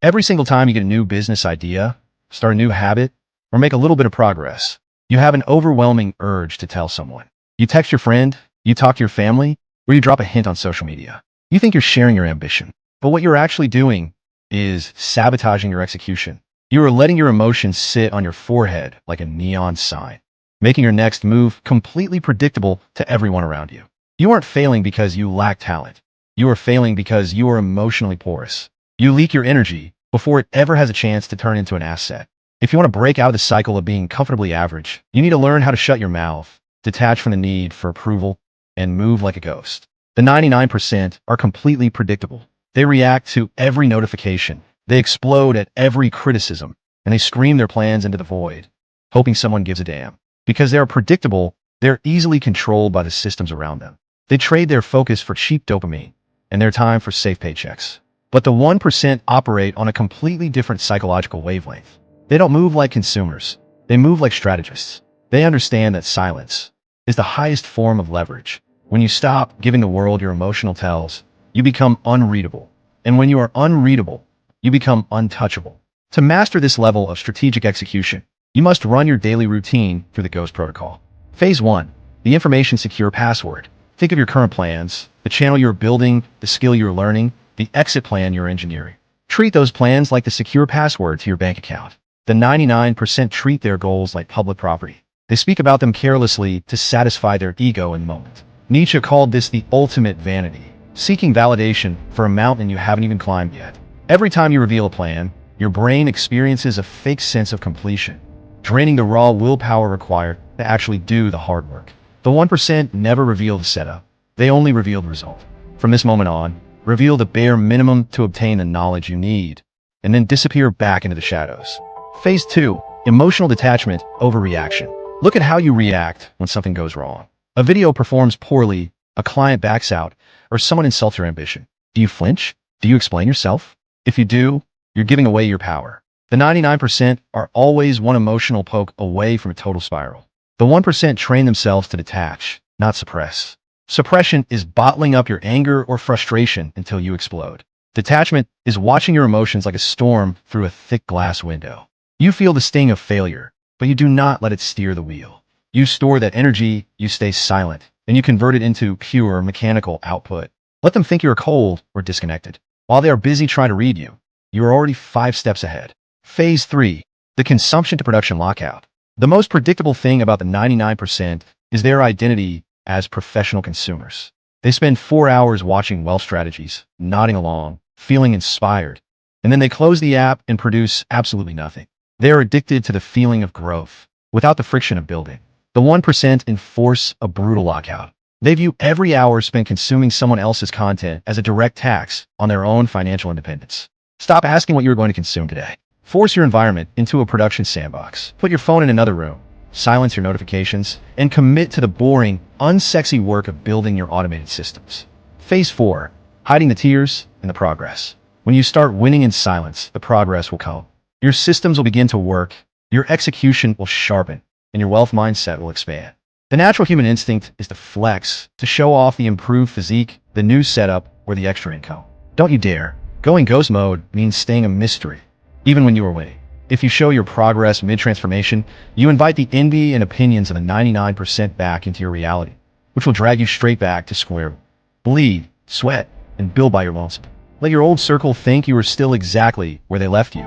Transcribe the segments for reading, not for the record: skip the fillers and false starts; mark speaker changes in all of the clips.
Speaker 1: Every single time you get a new business idea, start a new habit, or make a little bit of progress, you have an overwhelming urge to tell someone. You text your friend, you talk to your family, or you drop a hint on social media. You think you're sharing your ambition, but what you're actually doing is sabotaging your execution. You are letting your emotions sit on your forehead like a neon sign, making your next move completely predictable to everyone around you. You aren't failing because you lack talent. You are failing because you are emotionally porous. You leak your energy before it ever has a chance to turn into an asset. If you want to break out of the cycle of being comfortably average, you need to learn how to shut your mouth, detach from the need for approval, and move like a ghost. The 99% are completely predictable. They react to every notification. They explode at every criticism, and they scream their plans into the void, hoping someone gives a damn. Because they are predictable, they're easily controlled by the systems around them. They trade their focus for cheap dopamine and their time for safe paychecks. But the 1% operate on a completely different psychological wavelength. They don't move like consumers. They move like strategists. They understand that silence is the highest form of leverage. When you stop giving the world your emotional tells, you become unreadable. And when you are unreadable, you become untouchable. To master this level of strategic execution, you must run your daily routine through the GHOST protocol. Phase 1, the information secure password. Think of your current plans, the channel you're building, the skill you're learning, the exit plan you're engineering. Treat those plans like the secure password to your bank account. The 99% treat their goals like public property. They speak about them carelessly to satisfy their ego in the moment. Nietzsche called this the ultimate vanity, seeking validation for a mountain you haven't even climbed yet. Every time you reveal a plan, your brain experiences a fake sense of completion, draining the raw willpower required to actually do the hard work. The 1% never reveal the setup. They only reveal the result. From this moment on, reveal the bare minimum to obtain the knowledge you need, and then disappear back into the shadows. Phase 2, emotional detachment over reaction. Look at how you react when something goes wrong. A video performs poorly, a client backs out, or someone insults your ambition. Do you flinch? Do you explain yourself? If you do, you're giving away your power. The 99% are always one emotional poke away from a total spiral. The 1% train themselves to detach, not suppress. Suppression is bottling up your anger or frustration until you explode. Detachment is watching your emotions like a storm through a thick glass window. You feel the sting of failure, but you do not let it steer the wheel. You store that energy, you stay silent, and you convert it into pure mechanical output. Let them think you're cold or disconnected. While they are busy trying to read you, you are already 5 steps ahead. Phase 3, the consumption-to-production lockout. The most predictable thing about the 99% is their identity as professional consumers. They spend 4 hours watching wealth strategies, nodding along, feeling inspired, and then they close the app and produce absolutely nothing. They are addicted to the feeling of growth, without the friction of building. The 1% enforce a brutal lockout. They view every hour spent consuming someone else's content as a direct tax on their own financial independence. Stop asking what you're going to consume today. Force your environment into a production sandbox. Put your phone in another room. Silence your notifications, and commit to the boring, unsexy work of building your automated systems. Phase 4, hiding the tears and the progress. When you start winning in silence, the progress will come. Your systems will begin to work, your execution will sharpen, and your wealth mindset will expand. The natural human instinct is to flex, to show off the improved physique, the new setup, or the extra income. Don't you dare. Going ghost mode means staying a mystery, even when you are winning. If you show your progress mid-transformation, you invite the envy and opinions of the 99% back into your reality, which will drag you straight back to square one. Bleed, sweat, and build by your lonesome. Let your old circle think you are still exactly where they left you,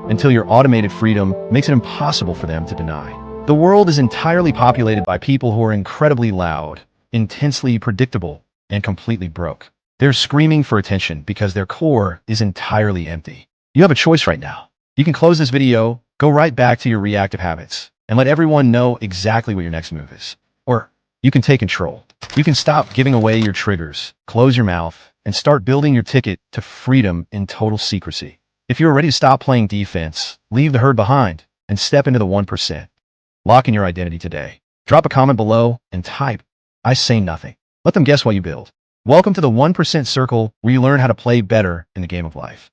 Speaker 1: until your automated freedom makes it impossible for them to deny. The world is entirely populated by people who are incredibly loud, intensely predictable, and completely broke. They're screaming for attention because their core is entirely empty. You have a choice right now. You can close this video, go right back to your reactive habits, and let everyone know exactly what your next move is. Or you can take control. You can stop giving away your triggers, close your mouth, and start building your ticket to freedom in total secrecy. If you're ready to stop playing defense, leave the herd behind, and step into the 1%. Lock in your identity today. Drop a comment below and type, "I say nothing." Let them guess what you build. Welcome to the 1% circle, where you learn how to play better in the game of life.